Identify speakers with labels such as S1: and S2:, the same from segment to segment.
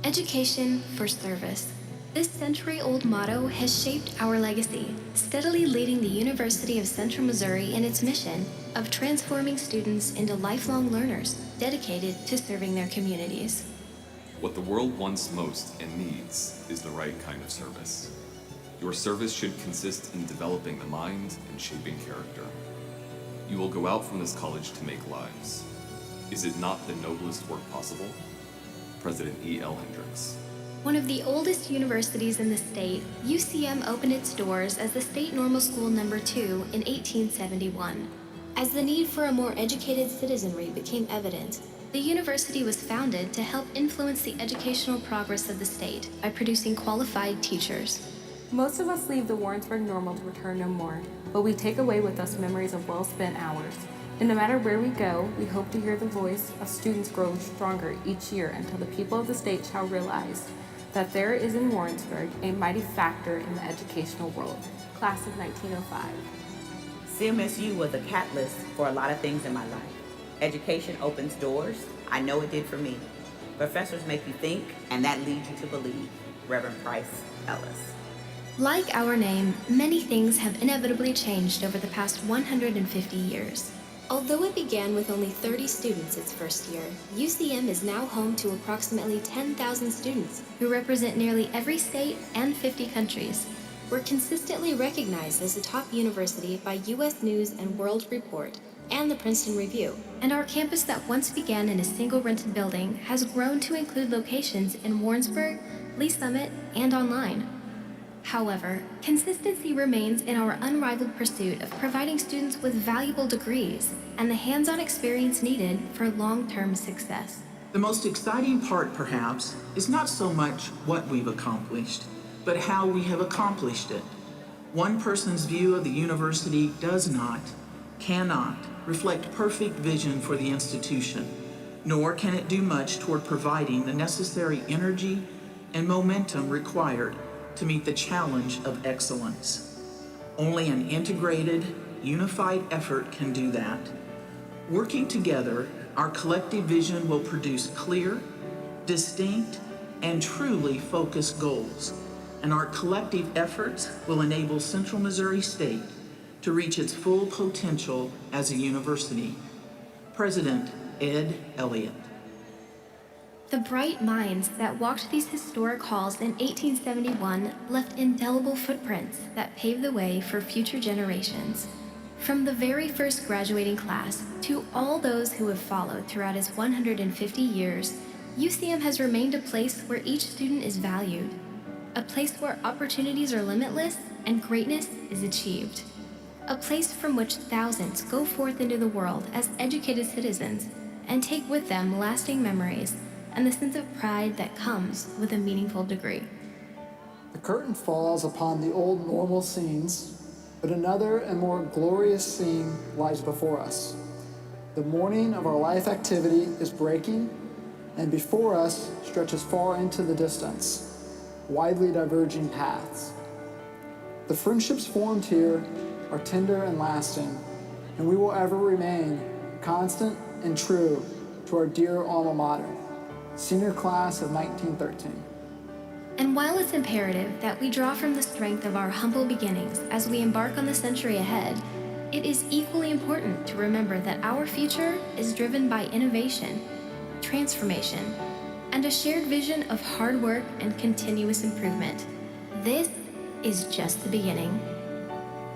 S1: Education for service. This century-old motto has shaped our legacy, steadily leading the University of Central Missouri in its mission of transforming students into lifelong learners dedicated to serving their communities.
S2: What the world wants most and needs is the right kind of service. Your service should consist in developing the mind and shaping character. You will go out from this college to make lives. Is it not the noblest work possible? President E.L. Hendricks.
S1: One of the oldest universities in the state, UCM opened its doors as the State Normal School No. 2 in 1871. As the need for a more educated citizenry became evident, the university was founded to help influence the educational progress of the state by producing qualified teachers.
S3: Most of us leave the Warrensburg Normal to return no more, but we take away with us memories of well-spent hours. And no matter where we go, we hope to hear the voice of students grow stronger each year until the people of the state shall realize that there is in Warrensburg a mighty factor in the educational world. Class of 1905.
S4: CMSU was a catalyst for a lot of things in my life. Education opens doors. I know it did for me. Professors make you think, and that leads you to believe. Reverend Price Ellis.
S1: Like our name, many things have inevitably changed over the past 150 years. Although it began with only 30 students its first year, UCM is now home to approximately 10,000 students who represent nearly every state and 50 countries. We're consistently recognized as a top university by U.S. News and World Report and the Princeton Review, and our campus that once began in a single rented building has grown to include locations in Warrensburg, Lee Summit, and online. However, consistency remains in our unrivaled pursuit of providing students with valuable degrees and the hands-on experience needed for long-term success.
S5: The most exciting part, perhaps, is not so much what we've accomplished, but how we have accomplished it. One person's view of the university does not, cannot, reflect perfect vision for the institution, nor can it do much toward providing the necessary energy and momentum required to meet the challenge of excellence. Only an integrated, unified effort can do that. Working together, our collective vision will produce clear, distinct, and truly focused goals, and our collective efforts will enable Central Missouri State to reach its full potential as a university. President Ed Elliott.
S1: The bright minds that walked these historic halls in 1871 left indelible footprints that paved the way for future generations. From the very first graduating class to all those who have followed throughout its 150 years, UCM has remained a place where each student is valued, a place where opportunities are limitless and greatness is achieved, a place from which thousands go forth into the world as educated citizens and take with them lasting memories and the sense of pride that comes with a meaningful degree.
S6: The curtain falls upon the old normal scenes, but another and more glorious scene lies before us. The morning of our life activity is breaking, and before us stretches far into the distance, widely diverging paths. The friendships formed here are tender and lasting, and we will ever remain constant and true to our dear alma mater, senior class of 1913.
S1: And while it's imperative that we draw from the strength of our humble beginnings as we embark on the century ahead, it is equally important to remember that our future is driven by innovation, transformation, and a shared vision of hard work and continuous improvement. This is just the beginning.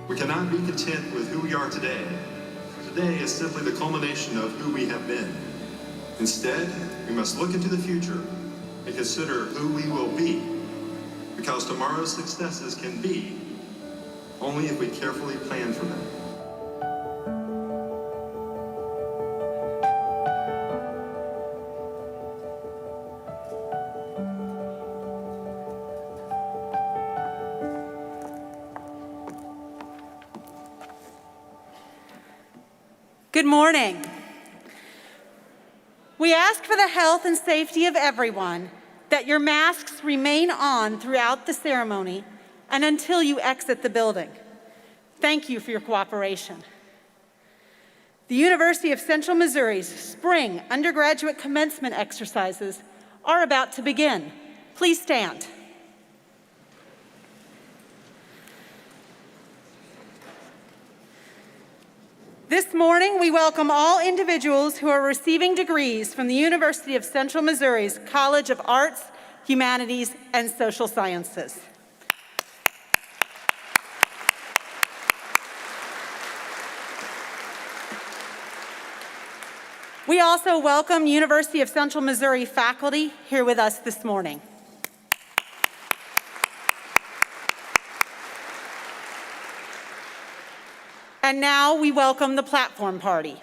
S7: We cannot be content with who we are today. Today is simply the culmination of who we have been. Instead, we must look into the future and consider who we will be, because tomorrow's successes can be only if we carefully plan for them.
S8: Good morning. We ask for the health and safety of everyone that your masks remain on throughout the ceremony and until you exit the building. Thank you for your cooperation. The University of Central Missouri's spring undergraduate commencement exercises are about to begin. Please stand. This morning, we welcome all individuals who are receiving degrees from the University of Central Missouri's College of Arts, Humanities, and Social Sciences. We also welcome University of Central Missouri faculty here with us this morning. And now we welcome the platform party.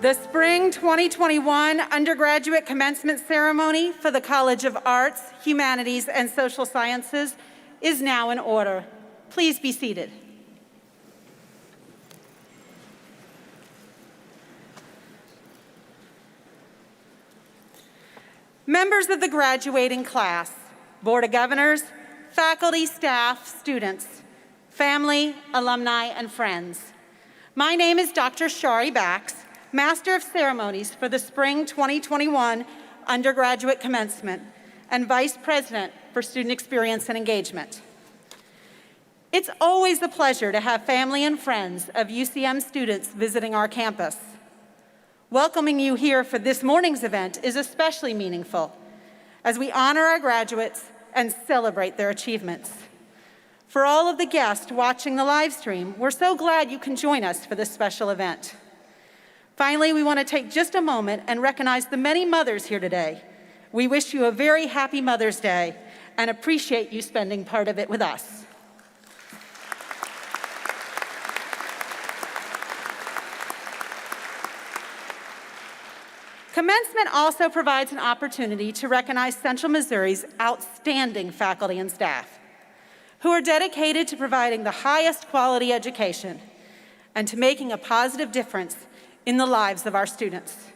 S8: The Spring 2021 Undergraduate Commencement Ceremony for the College of Arts, Humanities, and Social Sciences is now in order. Please be seated. Members of the graduating class, Board of Governors, faculty, staff, students, family, alumni, and friends. My name is Dr. Shari Bax, Master of Ceremonies for the Spring 2021 Undergraduate Commencement and Vice President for Student Experience and Engagement. It's always a pleasure to have family and friends of UCM students visiting our campus. Welcoming you here for this morning's event is especially meaningful as we honor our graduates and celebrate their achievements. For all of the guests watching the live stream, we're so glad you can join us for this special event. Finally, we want to take just a moment and recognize the many mothers here today. We wish you a very happy Mother's Day and appreciate you spending part of it with us. Commencement also provides an opportunity to recognize Central Missouri's outstanding faculty and staff, who are dedicated to providing the highest quality education and to making a positive difference in the lives of our students.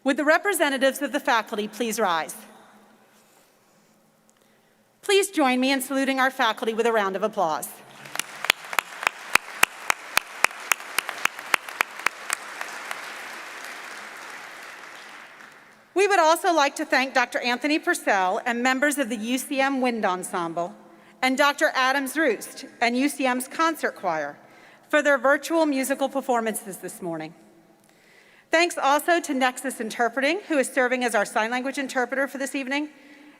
S8: Would the representatives of the faculty please rise? Please join me in saluting our faculty with a round of applause. We would also like to thank Dr. Anthony Purcell and members of the UCM Wind Ensemble and Dr. Adams Roost and UCM's Concert Choir for their virtual musical performances this morning. Thanks also to Nexus Interpreting, who is serving as our sign language interpreter for this evening,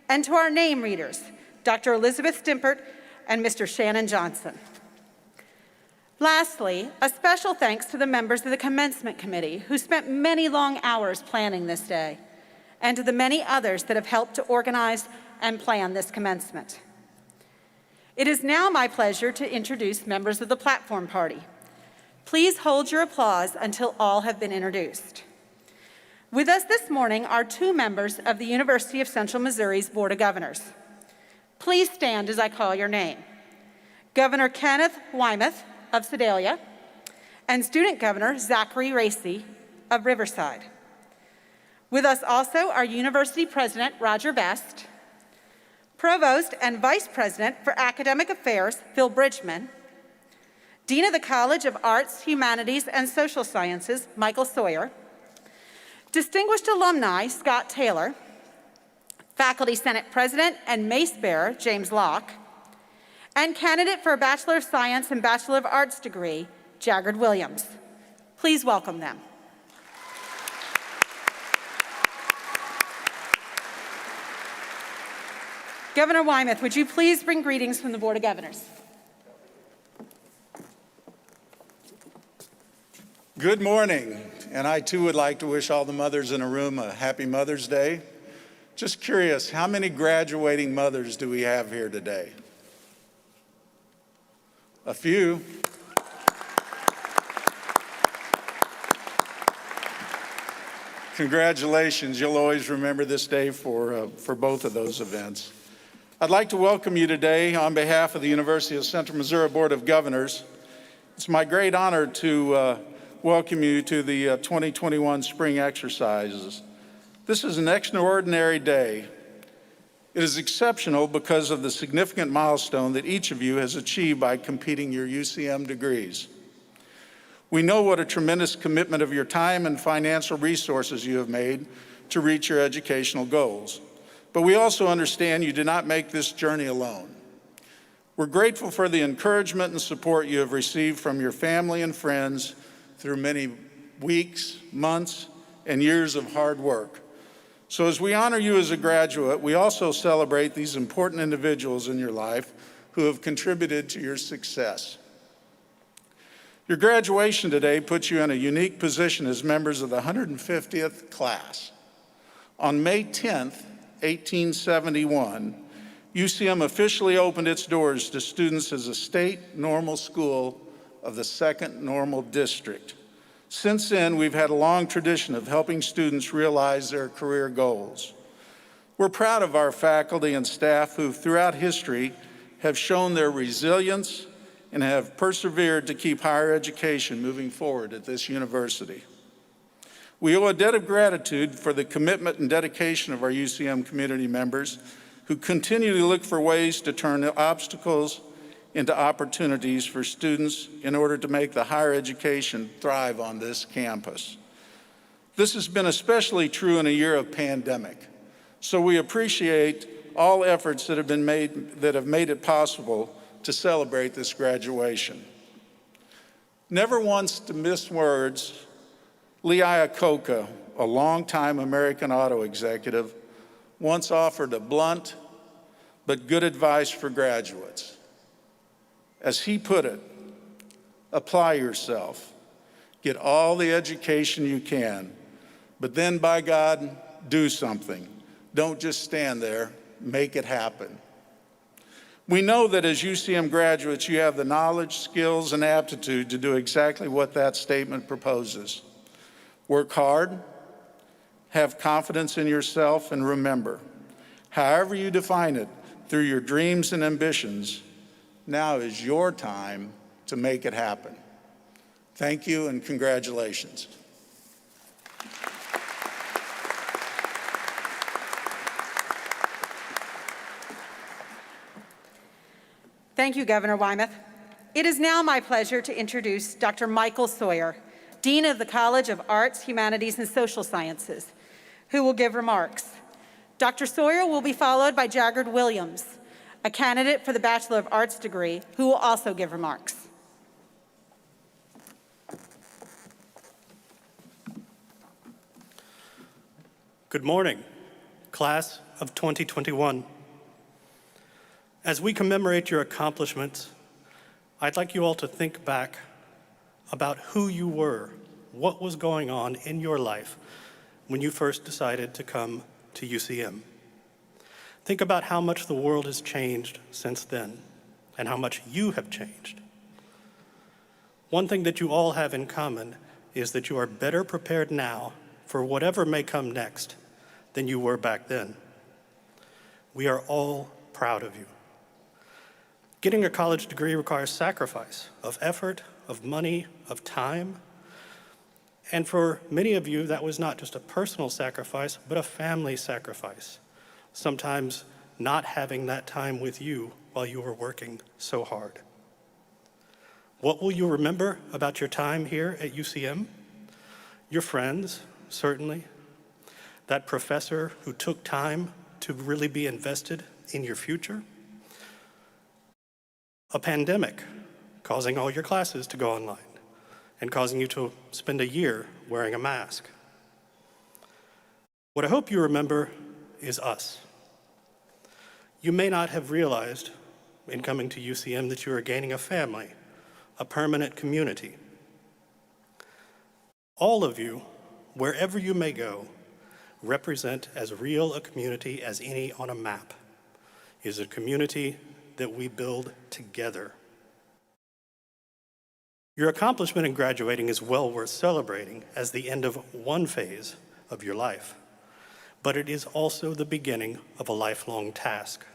S8: and to our name readers, Dr. Elizabeth Stimpert and Mr. Shannon Johnson. Lastly, a special thanks to the members of the Commencement Committee who spent many long hours planning this day, and to the many others that have helped to organize and plan this commencement. It is now my pleasure to introduce members of the platform party. Please hold your applause until all have been introduced. With us this morning are two members of the University of Central Missouri's Board of Governors. Please stand as I call your name. Governor Kenneth Wymuth of Sedalia and Student Governor Zachary Racy of Riverside. With us also are University President Roger Best, Provost and Vice President for Academic Affairs Phil Bridgman, Dean of the College of Arts, Humanities, and Social Sciences Michael Sawyer, Distinguished Alumni Scott Taylor, Faculty Senate President and Mace Bearer James Locke, and candidate for a Bachelor of Science and Bachelor of Arts degree Jaggard Williams. Please welcome them. Governor Wymuth, would you please bring greetings from the Board of Governors?
S9: Good morning, and I too would like to wish all the mothers in the room a happy Mother's Day. Just curious, how many graduating mothers do we have here today? A few. Congratulations, you'll always remember this day for both of those events. I'd like to welcome you today on behalf of the University of Central Missouri Board of Governors. It's my great honor to welcome you to the 2021 spring exercises. This is an extraordinary day. It is exceptional because of the significant milestone that each of you has achieved by completing your UCM degrees. We know what a tremendous commitment of your time and financial resources you have made to reach your educational goals. But we also understand you did not make this journey alone. We're grateful for the encouragement and support you have received from your family and friends through many weeks, months, and years of hard work. So as we honor you as a graduate, we also celebrate these important individuals in your life who have contributed to your success. Your graduation today puts you in a unique position as members of the 150th class. On May 10th, 1871, UCM officially opened its doors to students as a state normal school of the Second Normal District. Since then, we've had a long tradition of helping students realize their career goals. We're proud of our faculty and staff who, throughout history, have shown their resilience and have persevered to keep higher education moving forward at this university. We owe a debt of gratitude for the commitment and dedication of our UCM community members who continue to look for ways to turn obstacles into opportunities for students in order to make the higher education thrive on this campus. This has been especially true in a year of pandemic, so we appreciate all efforts that have made it possible to celebrate this graduation. Never once to miss words, Lee Iacocca, a longtime American auto executive, once offered a blunt but good advice for graduates. As he put it, apply yourself, get all the education you can, but then, by God, do something. Don't just stand there, make it happen. We know that as UCM graduates, you have the knowledge, skills, and aptitude to do exactly what that statement proposes. Work hard, have confidence in yourself, and remember, however you define it, through your dreams and ambitions, now is your time to make it happen. Thank you and congratulations.
S8: Thank you, Governor Wymuth. It is now my pleasure to introduce Dr. Michael Sawyer, Dean of the College of Arts, Humanities, and Social Sciences, who will give remarks. Dr. Sawyer will be followed by Jaggard Williams, a candidate for the Bachelor of Arts degree, who will also give remarks.
S10: Good morning, class of 2021. As we commemorate your accomplishments, I'd like you all to think back about who you were, what was going on in your life when you first decided to come to UCM. Think about how much the world has changed since then and how much you have changed. One thing that you all have in common is that you are better prepared now for whatever may come next than you were back then. We are all proud of you. Getting a college degree requires sacrifice of effort, of money, of time. And for many of you, that was not just a personal sacrifice, but a family sacrifice. Sometimes not having that time with you while you were working so hard. What will you remember about your time here at UCM? Your friends, certainly. That professor who took time to really be invested in your future. A pandemic causing all your classes to go online and causing you to spend a year wearing a mask. What I hope you remember is us. You may not have realized in coming to UCM that you are gaining a family, a permanent community. All of you, wherever you may go, represent as real a community as any on a map. It is a community that we build together. Your accomplishment in graduating is well worth celebrating as the end of one phase of your life, but it is also the beginning of a lifelong task.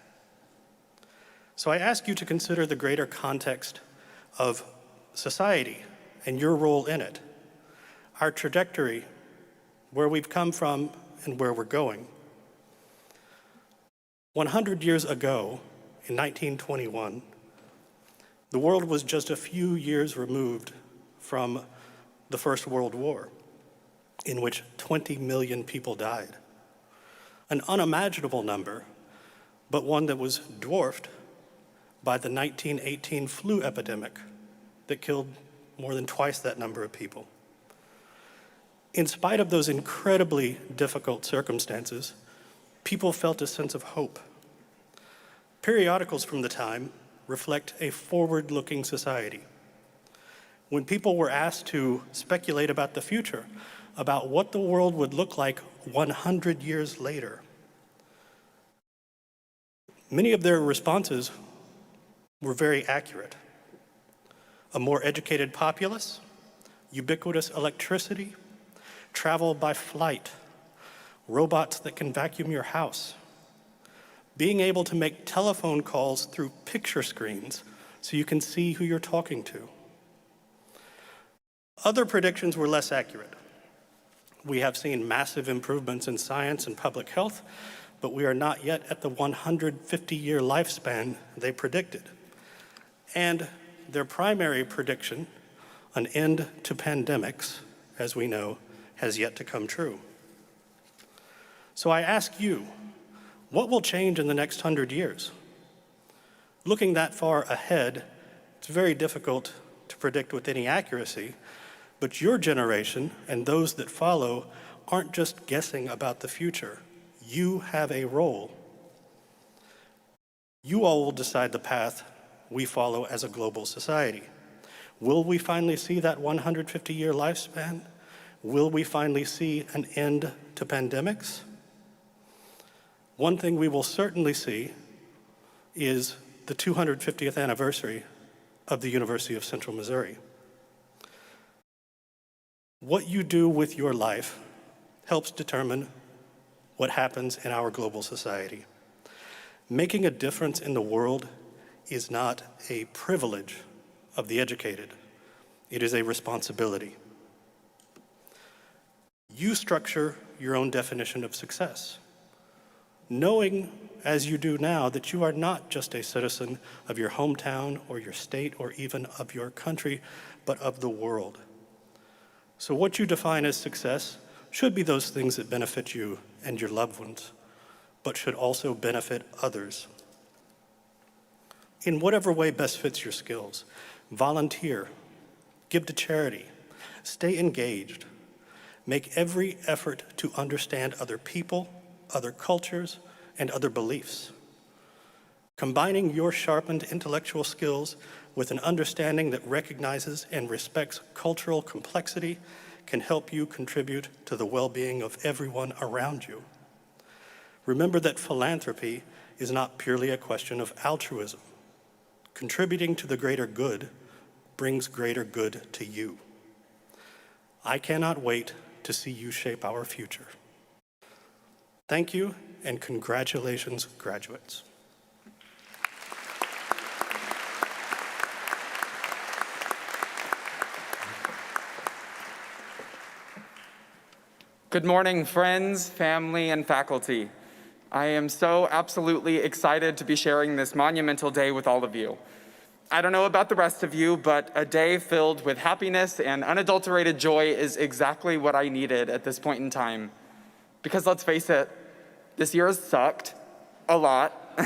S10: So I ask you to consider the greater context of society and your role in it, our trajectory, where we've come from and where we're going. 100 years ago, in 1921, the world was just a few years removed from the First World War, in which 20 million people died. An unimaginable number, but one that was dwarfed by the 1918 flu epidemic that killed more than twice that number of people. In spite of those incredibly difficult circumstances, people felt a sense of hope. Periodicals from the time reflect a forward-looking society. When people were asked to speculate about the future, about what the world would look like 100 years later, many of their responses were very accurate. A more educated populace, ubiquitous electricity, travel by flight, robots that can vacuum your house, being able to make telephone calls through picture screens so you can see who you're talking to. Other predictions were less accurate. We have seen massive improvements in science and public health, but we are not yet at the 150-year lifespan they predicted. And their primary prediction, an end to pandemics, as we know, has yet to come true. So I ask you, what will change in the next 100 years? Looking that far ahead, it's very difficult to predict with any accuracy, but your generation and those that follow aren't just guessing about the future. You have a role. You all will decide the path we follow as a global society. Will we finally see that 150-year lifespan? Will we finally see an end to pandemics? One thing we will certainly see is the 250th anniversary of the University of Central Missouri. What you do with your life helps determine what happens in our global society. Making a difference in the world is not a privilege of the educated. It is a responsibility. You structure your own definition of success, knowing, as you do now, that you are not just a citizen of your hometown or your state or even of your country, but of the world. So what you define as success should be those things that benefit you and your loved ones, but should also benefit others. In whatever way best fits your skills, volunteer, give to charity, stay engaged, make every effort to understand other people, other cultures, and other beliefs. Combining your sharpened intellectual skills with an understanding that recognizes and respects cultural complexity can help you contribute to the well-being of everyone around you. Remember that philanthropy is not purely a question of altruism. Contributing to the greater good brings greater good to you. I cannot wait to see you shape our future. Thank you, and congratulations, graduates.
S11: Good morning, friends, family, and faculty. I am so absolutely excited to be sharing this monumental day with all of you. I don't know about the rest of you, but a day filled with happiness and unadulterated joy is exactly what I needed at this point in time. Because let's face it, this year has sucked a lot.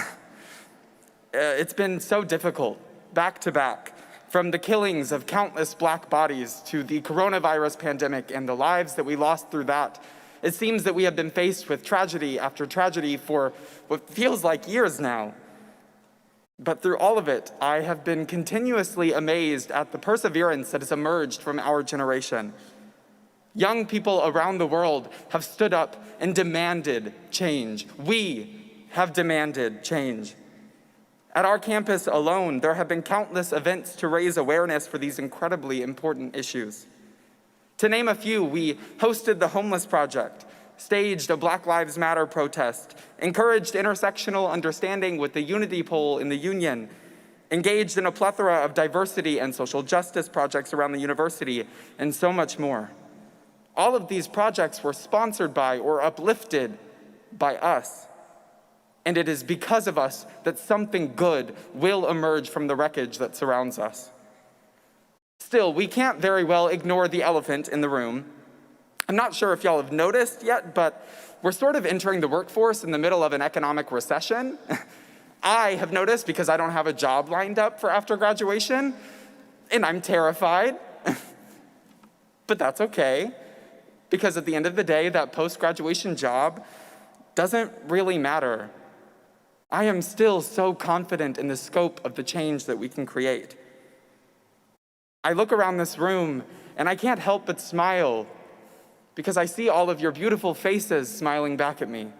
S11: It's been so difficult, back to back. From the killings of countless Black bodies to the coronavirus pandemic and the lives that we lost through that, it seems that we have been faced with tragedy after tragedy for what feels like years now. But through all of it, I have been continuously amazed at the perseverance that has emerged from our generation. Young people around the world have stood up and demanded change. We have demanded change. At our campus alone, there have been countless events to raise awareness for these incredibly important issues. To name a few, we hosted the Homeless Project, staged a Black Lives Matter protest, encouraged intersectional understanding with the Unity Poll in the Union, engaged in a plethora of diversity and social justice projects around the university, and so much more. All of these projects were sponsored by or uplifted by us. And it is because of us that something good will emerge from the wreckage that surrounds us. Still, we can't very well ignore the elephant in the room. I'm not sure if y'all have noticed yet, but we're sort of entering the workforce in the middle of an economic recession. I have noticed because I don't have a job lined up for after graduation, and I'm terrified. But that's okay, because at the end of the day, that post-graduation job doesn't really matter. I am still so confident in the scope of the change that we can create. I look around this room and I can't help but smile because I see all of your beautiful faces smiling back at me.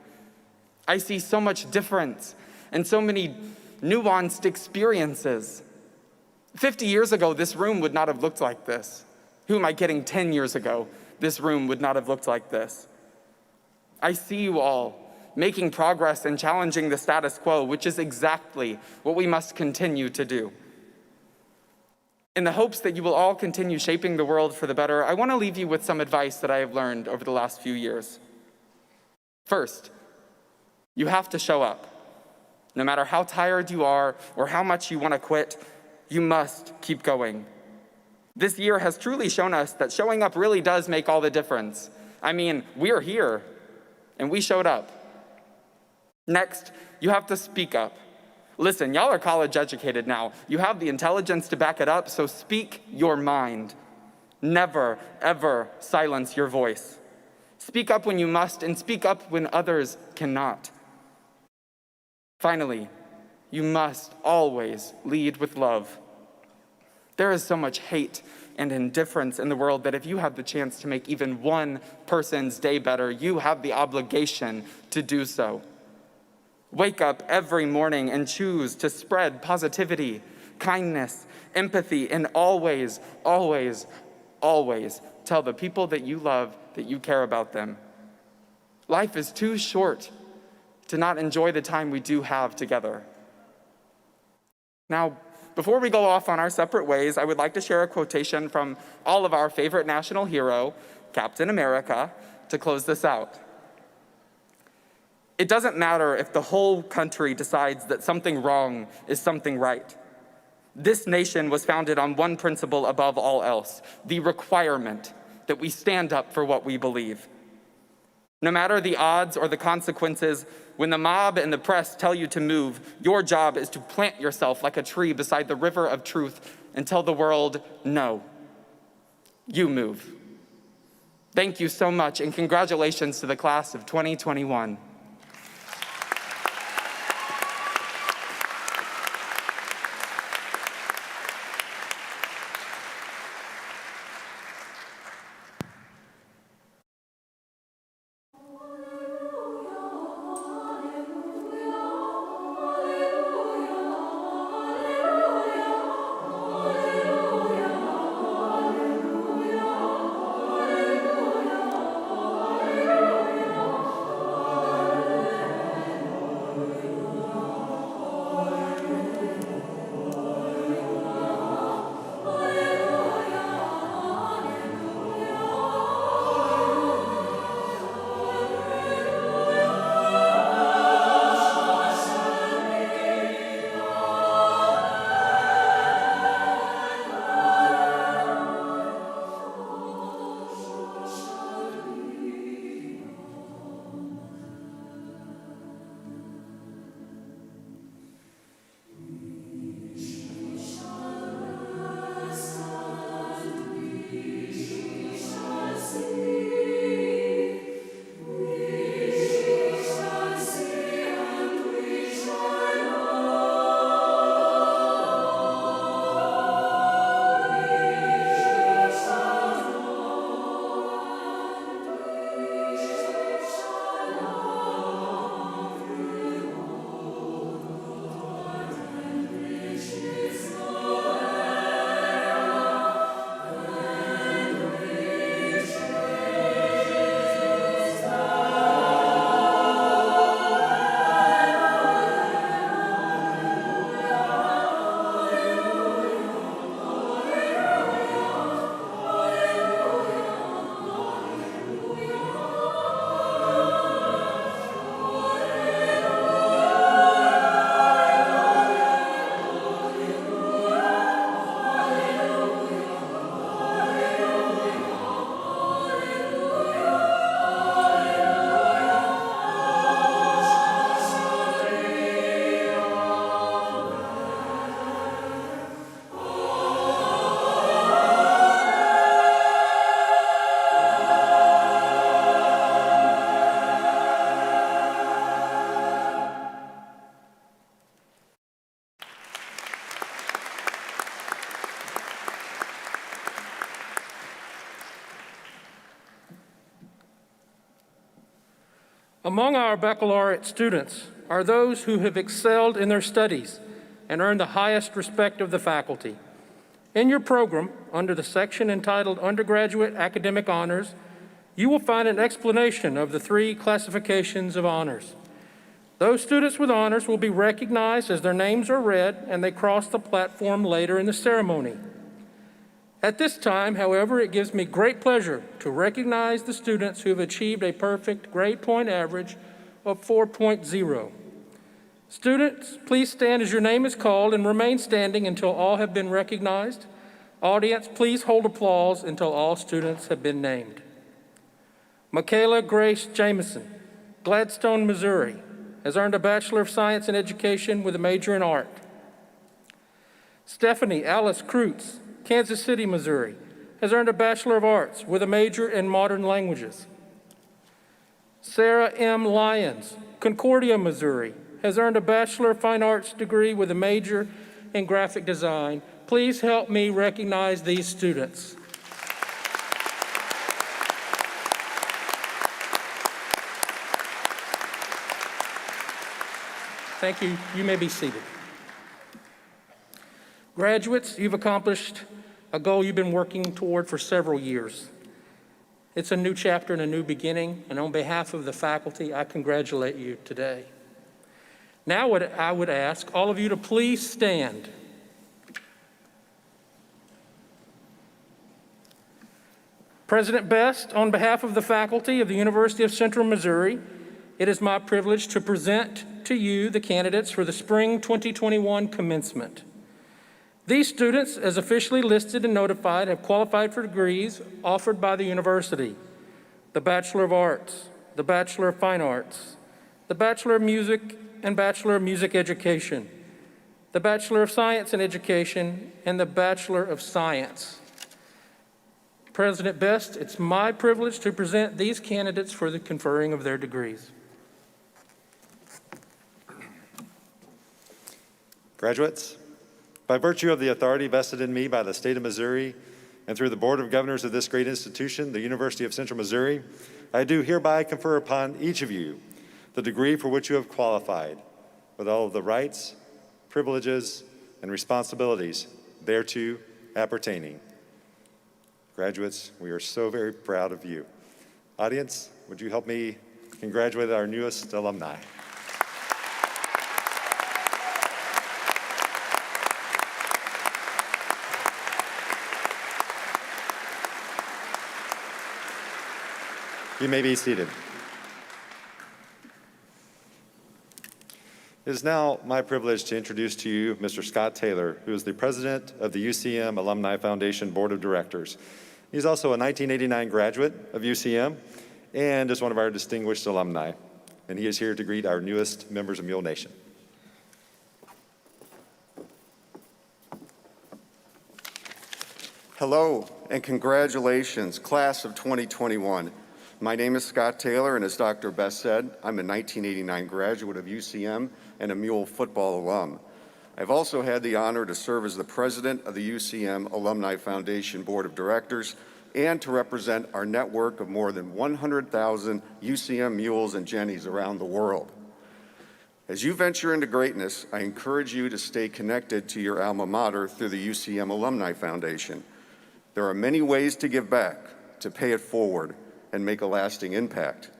S11: I see so much difference and so many nuanced experiences. 50 years ago, this room would not have looked like this. Who am I kidding? 10 years ago, this room would not have looked like this. I see you all making progress and challenging the status quo, which is exactly what we must continue to do. In the hopes that you will all continue shaping the world for the better, I want to leave you with some advice that I have learned over the last few years. First, you have to show up. No matter how tired you are or how much you want to quit, you must keep going. This year has truly shown us that showing up really does make all the difference. I mean, we're here, and we showed up. Next, you have to speak up. Listen, y'all are college educated now. You have the intelligence to back it up, so speak your mind. Never, ever silence your voice. Speak up when you must, and speak up when others cannot. Finally, you must always lead with love. There is so much hate and indifference in the world that if you have the chance to make even one person's day better, you have the obligation to do so. Wake up every morning and choose to spread positivity, kindness, empathy, and always, always, always tell the people that you love that you care about them. Life is too short to not enjoy the time we do have together. Now, before we go off on our separate ways, I would like to share a quotation from all of our favorite national hero, Captain America, to close this out. It doesn't matter if the whole country decides that something wrong is something right. This nation was founded on one principle above all else, the requirement that we stand up for what we believe. No matter the odds or the consequences, when the mob and the press tell you to move, your job is to plant yourself like a tree beside the river of truth and tell the world, no, you move. Thank you so much, and congratulations to the class of 2021.
S12: Among our baccalaureate students are those who have excelled in their studies and earned the highest respect of the faculty. In your program, under the section entitled Undergraduate Academic Honors, you will find an explanation of the 3 classifications of honors. Those students with honors will be recognized as their names are read and they cross the platform later in the ceremony. At this time, however, it gives me great pleasure to recognize the students who have achieved a perfect grade point average of 4.0. Students, please stand as your name is called and remain standing until all have been recognized. Audience, please hold applause until all students have been named. Michaela Grace Jameson, Gladstone, Missouri, has earned a Bachelor of Science in Education with a major in art. Stephanie Alice Kreutz, Kansas City, Missouri, has earned a Bachelor of Arts with a major in modern languages. Sarah M. Lyons, Concordia, Missouri, has earned a Bachelor of Fine Arts degree with a major in graphic design. Please help me recognize these students. Thank you. You may be seated. Graduates, you've accomplished a goal you've been working toward for several years. It's a new chapter and a new beginning, and on behalf of the faculty, I congratulate you today. Now I would ask all of you to please stand. President Best, on behalf of the faculty of the University of Central Missouri, it is my privilege to present to you the candidates for the Spring 2021 Commencement. These students, as officially listed and notified, have qualified for degrees offered by the university: the Bachelor of Arts, the Bachelor of Fine Arts, the Bachelor of Music and Bachelor of Music Education, the Bachelor of Science in Education, and the Bachelor of Science. President Best, it's my privilege to present these candidates for the conferring of their degrees.
S13: Graduates, by virtue of the authority vested in me by the state of Missouri and through the Board of Governors of this great institution, the University of Central Missouri, I do hereby confer upon each of you the degree for which you have qualified, with all of the rights, privileges, and responsibilities thereto appertaining. Graduates, we are so very proud of you. Audience, would you help me congratulate our newest alumni? You may be seated. It is now my privilege to introduce to you Mr. Scott Taylor, who is the president of the UCM Alumni Foundation Board of Directors. He's also a 1989 graduate of UCM and is one of our distinguished alumni. And he is here to greet our newest members of Mule Nation.
S14: Hello and congratulations, class of 2021. My name is Scott Taylor, and as Dr. Best said, I'm a 1989 graduate of UCM and a Mule football alum. I've also had the honor to serve as the president of the UCM Alumni Foundation Board of Directors and to represent our network of more than 100,000 UCM mules and jennies around the world. As you venture into greatness, I encourage you to stay connected to your alma mater through the UCM Alumni Foundation. There are many ways to give back, to pay it forward, and make a lasting impact.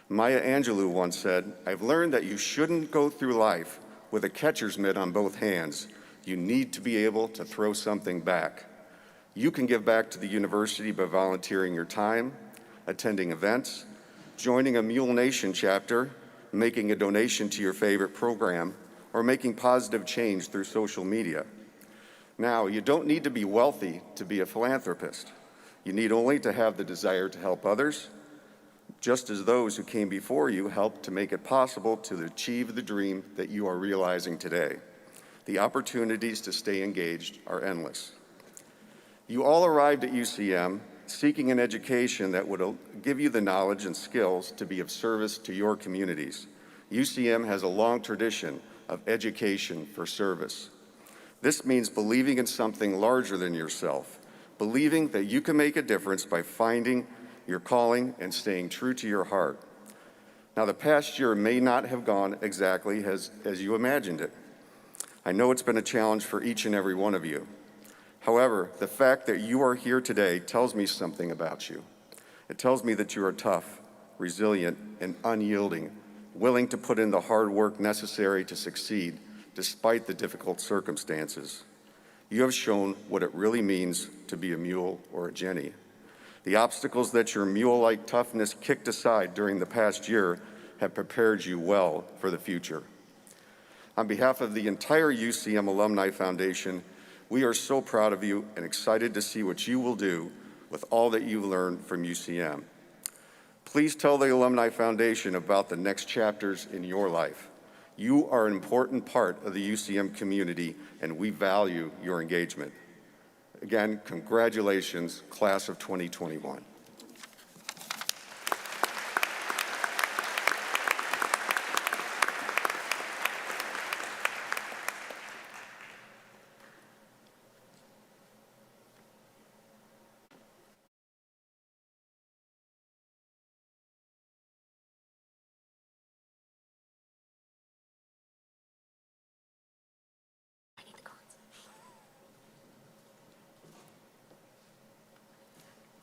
S14: Maya Angelou once said, "I've learned that you shouldn't go through life with a catcher's mitt on both hands. You need to be able to throw something back." You can give back to the university by volunteering your time, attending events, joining a Mule Nation chapter, making a donation to your favorite program, or making positive change through social media. Now, you don't need to be wealthy to be a philanthropist. You need only to have the desire to help others, just as those who came before you helped to make it possible to achieve the dream that you are realizing today. The opportunities to stay engaged are endless. You all arrived at UCM seeking an education that would give you the knowledge and skills to be of service to your communities. UCM has a long tradition of education for service. This means believing in something larger than yourself, believing that you can make a difference by finding your calling and staying true to your heart. Now, the past year may not have gone exactly as you imagined it. I know it's been a challenge for each and every one of you. However, the fact that you are here today tells me something about you. It tells me that you are tough, resilient, and unyielding, willing to put in the hard work necessary to succeed despite the difficult circumstances. You have shown what it really means to be a mule or a Jenny. The obstacles that your mule-like toughness kicked aside during the past year have prepared you well for the future. On behalf of the entire UCM Alumni Foundation, we are so proud of you and excited to see what you will do with all that you've learned from UCM. Please tell the Alumni Foundation about the next chapters in your life. You are an important part of the UCM community, and we value your engagement. Again, congratulations, class of 2021.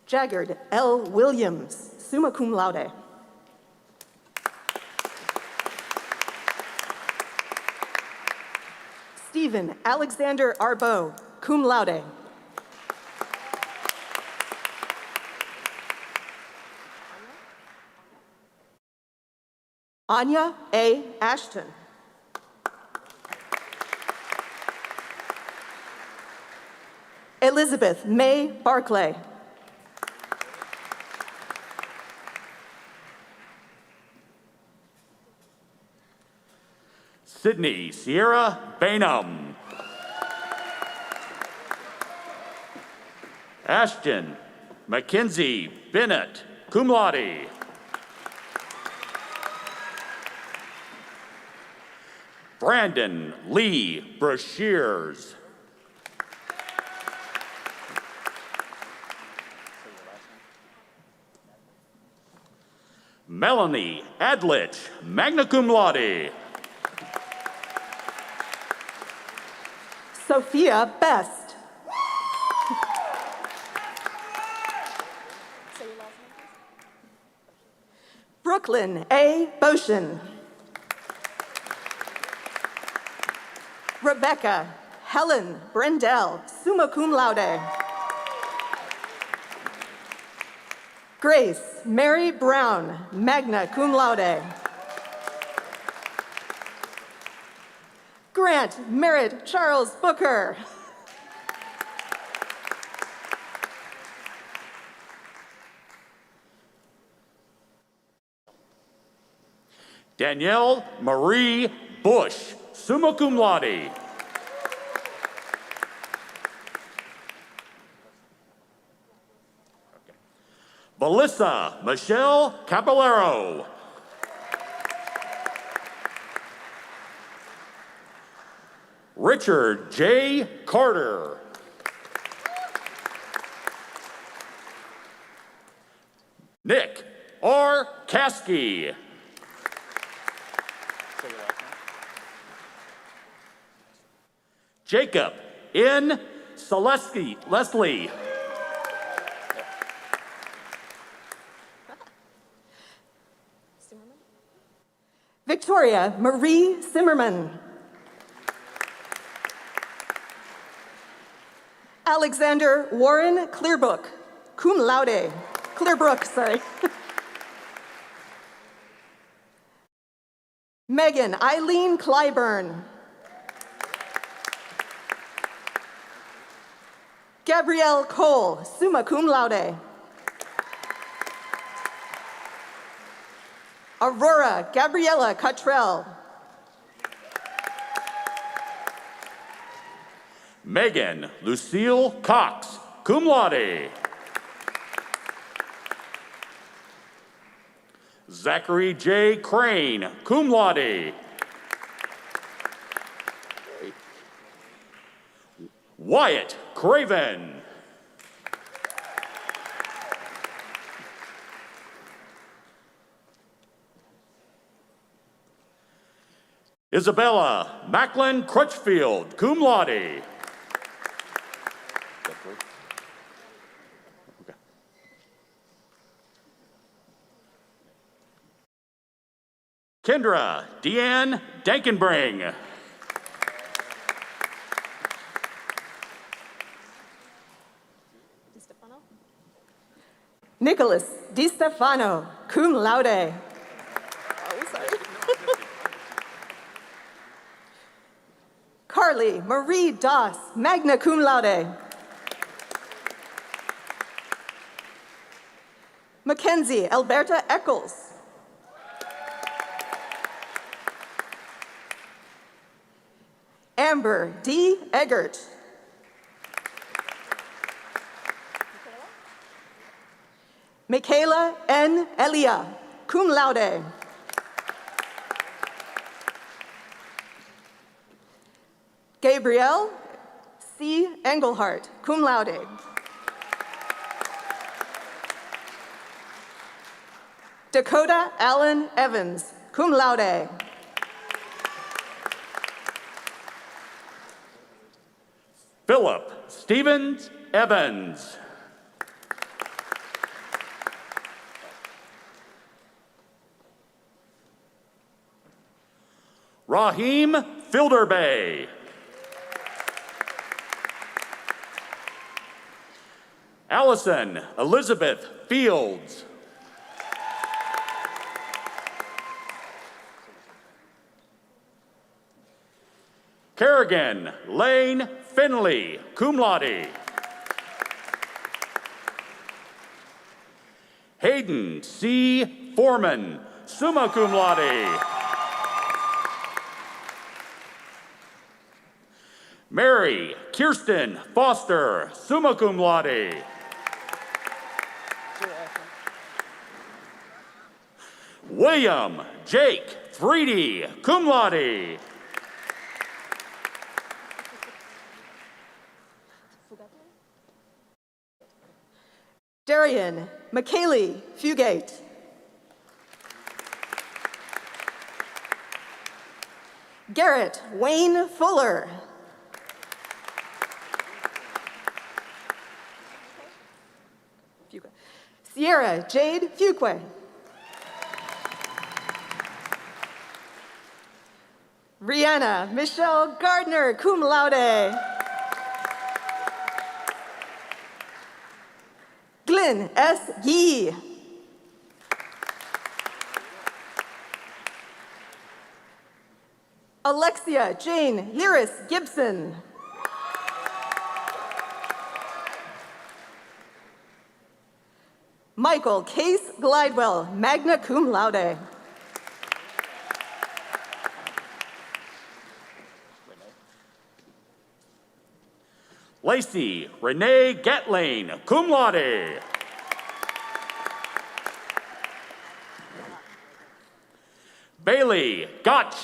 S15: Jaggard L. Williams, summa cum laude. Stephen Alexander Arbeau, cum laude. Anya A. Ashton. Elizabeth May Barclay.
S16: Sydney Sierra Bainum. Ashton Mackenzie Bennett, cum laude. Brandon Lee Brashears. Melanie Adlich, magna cum laude.
S15: Sophia Best. Brooklyn A. Boshin. Rebecca Helen Brendel, summa cum laude. Grace Mary Brown, magna cum laude. Grant Merritt Charles Booker.
S16: Danielle Marie Bush, summa cum laude. Melissa Michelle Caballero. Richard J. Carter. Nick R. Caskey. Jacob N. Leslie.
S15: Victoria Marie Zimmerman. Alexander Warren Clearbrook, cum laude. Clearbrook, sorry. Megan Eileen Clyburn. Gabrielle Cole, summa cum laude. Aurora Gabriella Cottrell.
S16: Megan Lucille Cox, cum laude. Zachary J. Crane, cum laude. Wyatt Craven. Isabella Macklin Crutchfield, cum laude. Kendra Deanne Dankenbring.
S15: Nicholas Di Stefano, cum laude. Oh, sorry. Carly Marie Doss, magna cum laude. Mackenzie Alberta Eccles. Amber D. Eggert. Michaela N. Elia, cum laude. Gabrielle C. Engelhardt, cum laude. Dakota Allen Evans, cum laude.
S16: Philip Stevens Evans. Raheem Filderbay. Allison Elizabeth Fields. Kerrigan Lane Finley, cum laude. Hayden C. Foreman, summa cum laude. Mary Kirsten Foster, summa cum laude. William Jake Freedy, cum laude.
S15: Darian McKaylee Fugate. Garrett Wayne Fuller. Sierra Jade Fuqua. Rihanna Michelle Gardner, cum laude. Glenn S. Yee. Alexia Jane Lyris Gibson. Michael Case Glidewell, magna cum laude.
S16: Lacey Renee Gatling, cum laude. Bailey Gotch.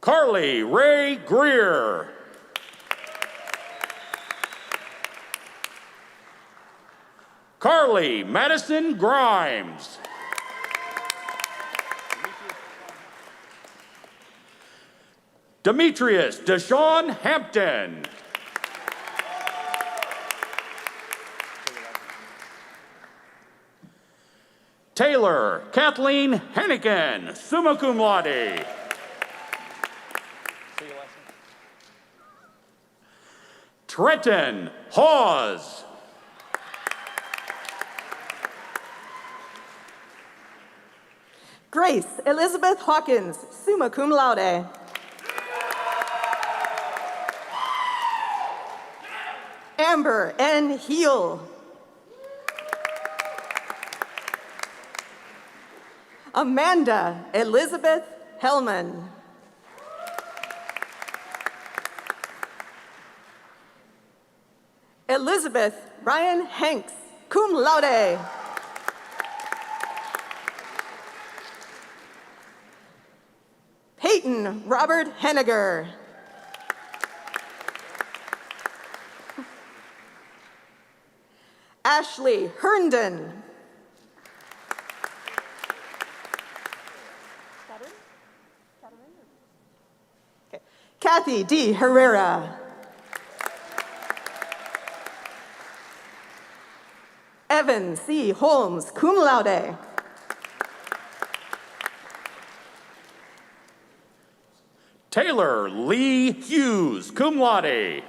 S16: Carly Ray Greer. Carly Madison Grimes. Demetrius Deshaun Hampton. Taylor Kathleen Hennigan, summa cum laude. Trenton Hawes.
S15: Grace Elizabeth Hawkins, summa cum laude. Amber N. Heel. Amanda Elizabeth Hellman. Elizabeth Ryan Hanks, cum laude. Peyton Robert Henniger. Ashley Herndon. Kathy D. Herrera. Evan C. Holmes, cum laude.
S16: Taylor Lee Hughes, cum laude.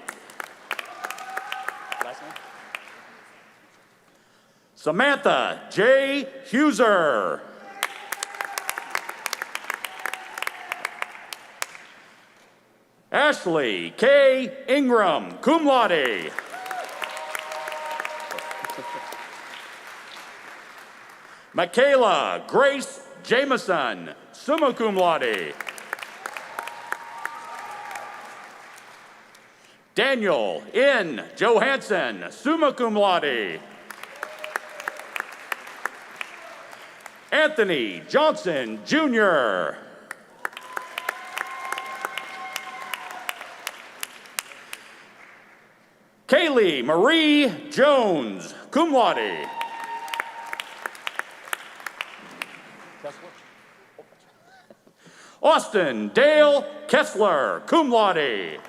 S16: Samantha J. Huser. Ashley K. Ingram, cum laude. Michaela Grace Jameson, summa cum laude. Daniel N. Johansson, summa cum laude. Anthony Johnson, Jr. Kaylee Marie Jones, cum laude. Austin Dale Kessler, cum laude.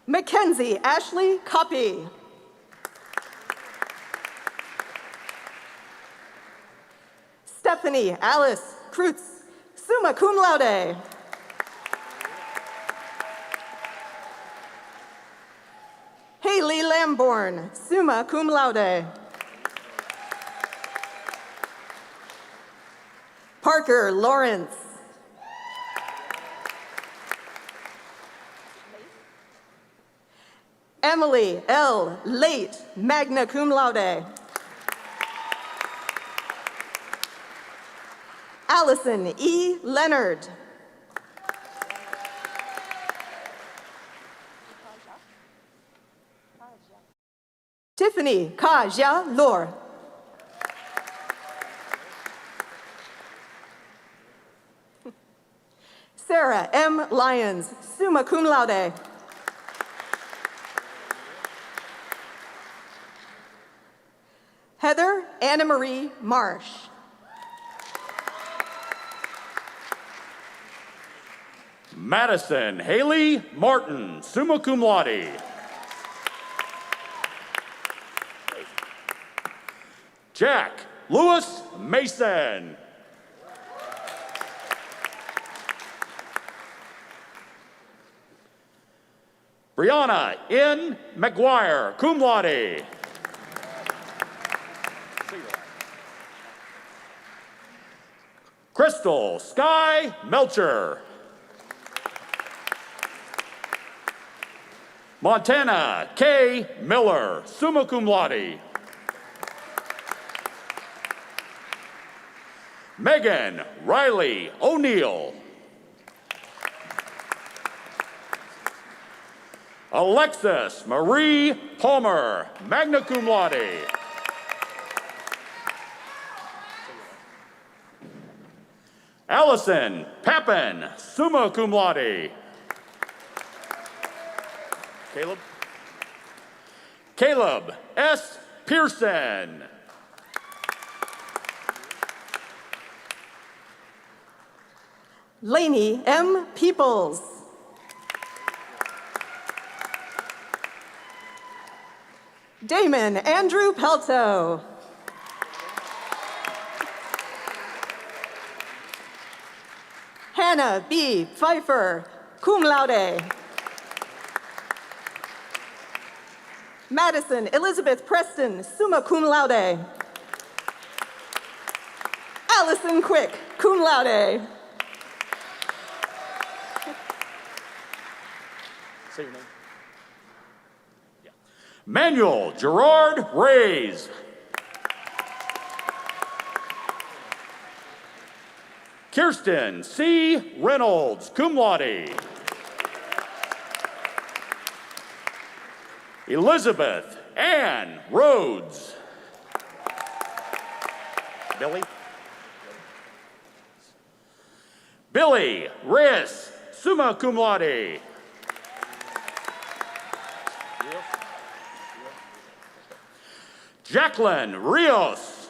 S15: Mackenzie Ashley Copy. Stephanie Alice Kreutz, summa cum laude. Haley Lamborn, summa cum laude. Parker Lawrence. Emily L. Late, magna cum laude. Allison E. Leonard. Tiffany Kaja Lor. Sarah M. Lyons, summa cum laude. Heather Anna Marie Marsh.
S16: Madison Haley Martin, summa cum laude. Jack Lewis Mason. Brianna N. McGuire, cum laude. Crystal Sky Melcher. Montana K. Miller, summa cum laude. Megan Riley O'Neill. Alexis Marie Palmer, magna cum laude. Allison Pappen, summa cum laude. Caleb S. Pearson.
S15: Lainey M. Peoples. Damon Andrew Pelto. Hannah B. Pfeiffer, cum laude. Madison Elizabeth Preston, summa cum laude. Allison Quick, cum laude.
S16: Say your name. Yeah. Manuel Gerard Reyes. Kirsten C. Reynolds, cum laude. Elizabeth Ann Rhodes. Billy Riss, summa cum laude. Jacqueline Rios.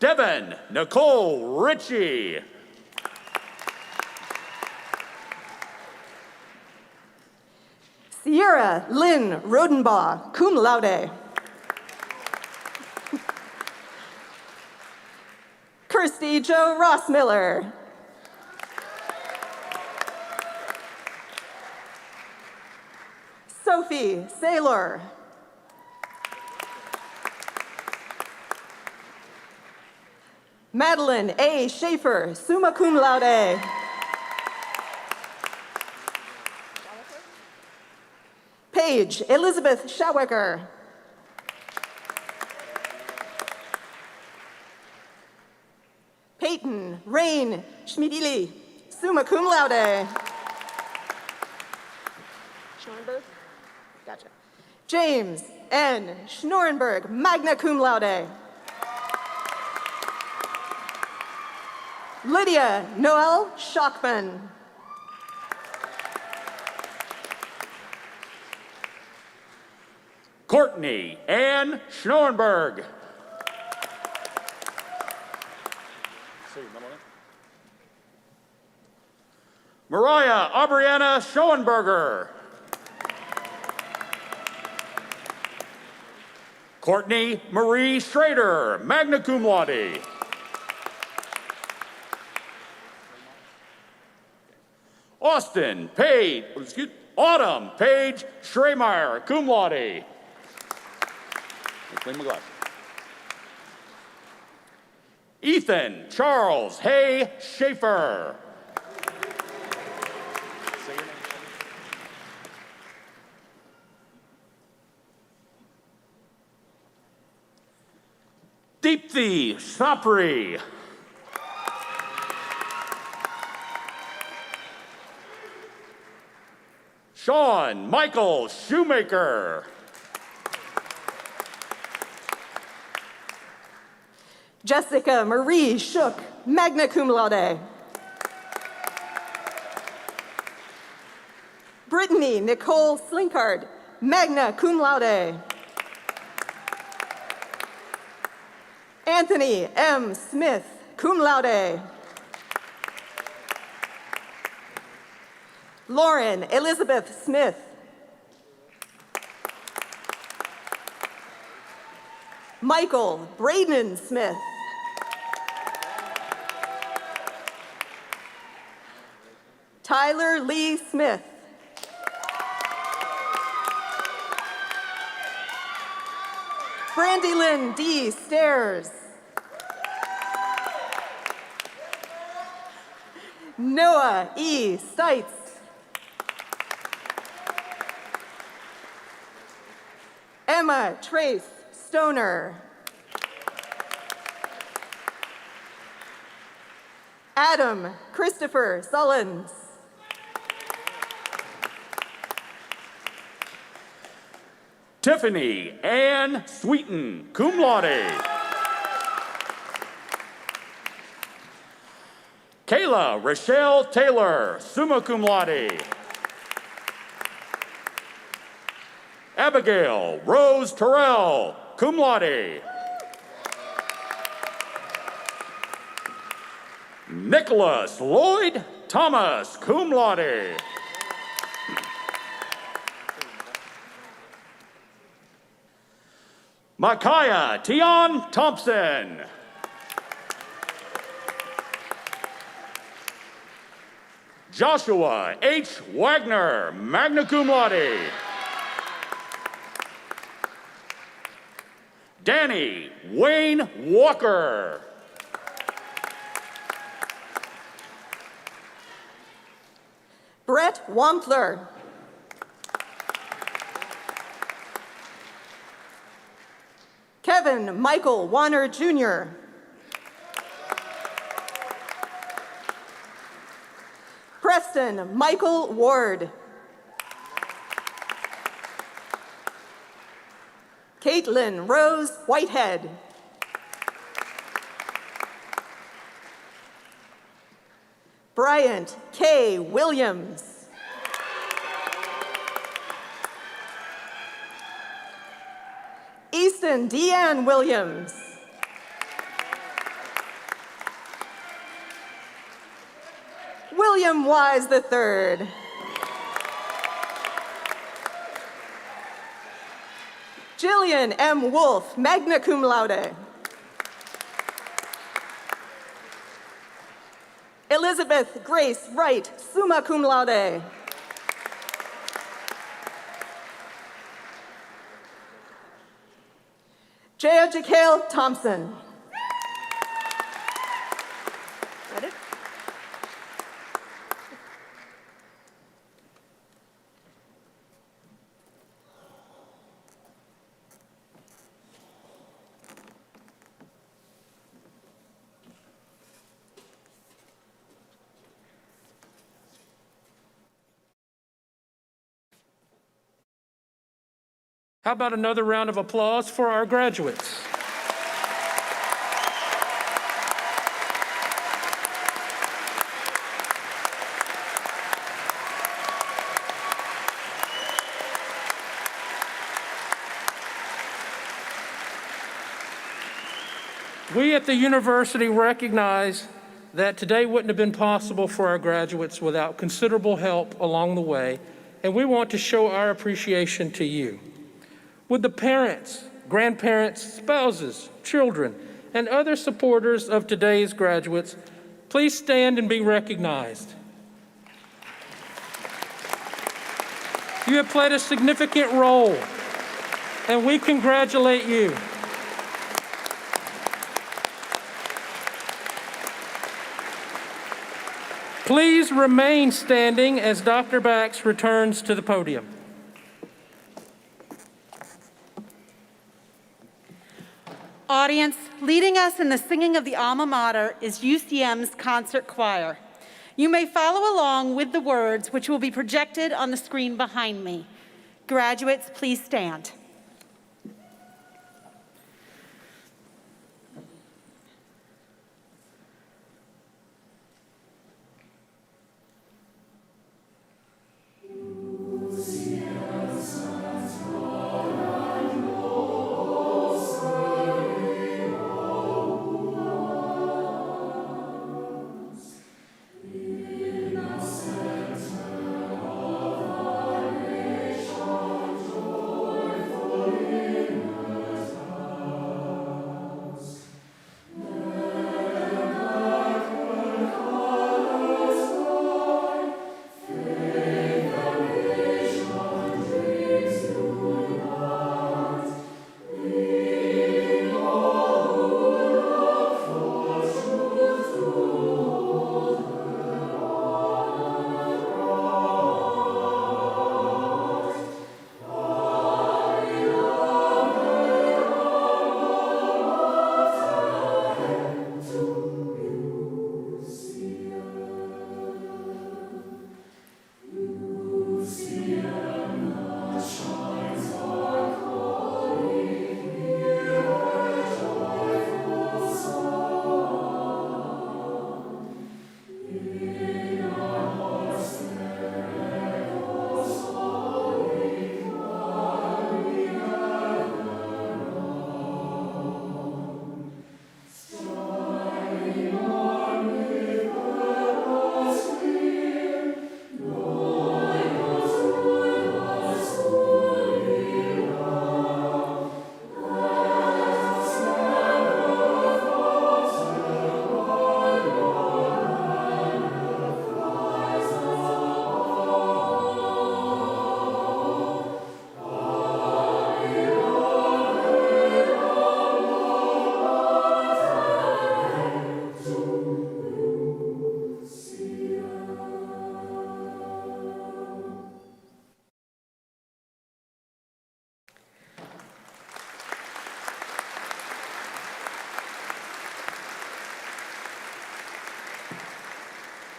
S16: Devin Nicole Ritchie.
S15: Sierra Lynn Rodenbaugh, cum laude. Kirsty Jo Rossmiller. Sophie Saylor. Madeline A. Schaefer, summa cum laude. Paige Elizabeth Schawecker. Peyton Rain Schmidili, summa cum laude. Schnorenberg? Gotcha. James N. Schnorenberg, magna cum laude. Lydia Noel Schockman.
S16: Courtney Ann Schnorenberg. Mariah Aubriana Schoenberger. Courtney Marie Schrader, magna cum laude. Autumn Paige Schremeyer, cum laude. Clean my glasses. Ethan Charles Hay Schaefer. Say your name. Deepthi Sapri. Sean Michael Shoemaker.
S15: Jessica Marie Shook, magna cum laude. Brittany Nicole Slinkard, magna cum laude. Anthony M. Smith, cum laude. Lauren Elizabeth Smith. Michael Braden Smith. Tyler Lee Smith. Brandylyn D. Stairs. Noah E. Stites. Emma Trace Stoner. Adam Christopher Sullins.
S16: Tiffany Ann Sweeten, cum laude. Kayla Rochelle Taylor, summa cum laude. Abigail Rose Terrell, cum laude. Nicholas Lloyd Thomas, cum laude. Micaiah Tion Thompson. Joshua H. Wagner, magna cum laude. Danny Wayne Walker.
S15: Brett Wampler. Kevin Michael Warner Jr. Preston Michael Ward. Caitlin Rose Whitehead. Bryant K. Williams. Easton Deanne Williams. William Wise III. Jillian M. Wolfe, magna cum laude. Elizabeth Grace Wright, summa cum laude. Jaya Jakale Thompson. Got it?
S12: How about another round of applause for our graduates? We at the university recognize that today wouldn't have been possible for our graduates without considerable help along the way, and we want to show our appreciation to you. Would the parents, grandparents, spouses, children, and other supporters of today's graduates please stand and be recognized? You have played a significant role, and we congratulate you. Please remain standing as Dr. Bax returns to the podium.
S8: Audience, leading us in the singing of the alma mater is UCM's concert choir. You may follow along with the words, which will be projected on the screen behind me. Graduates, please stand.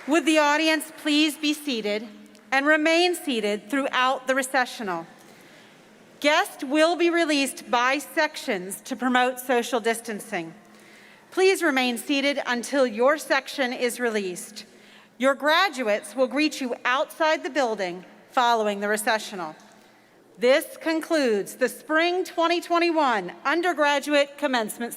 S8: Would the audience please be seated and remain seated throughout the recessional? Guests will be released by sections to promote social distancing. Please remain seated until your section is released. Your graduates will greet you outside the building following the recessional. This concludes the Spring 2021 Undergraduate Commencement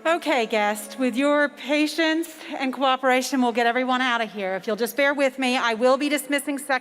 S8: Okay, guests, with your patience and cooperation, we'll get everyone out of here. If you'll just bear with me, I will be dismissing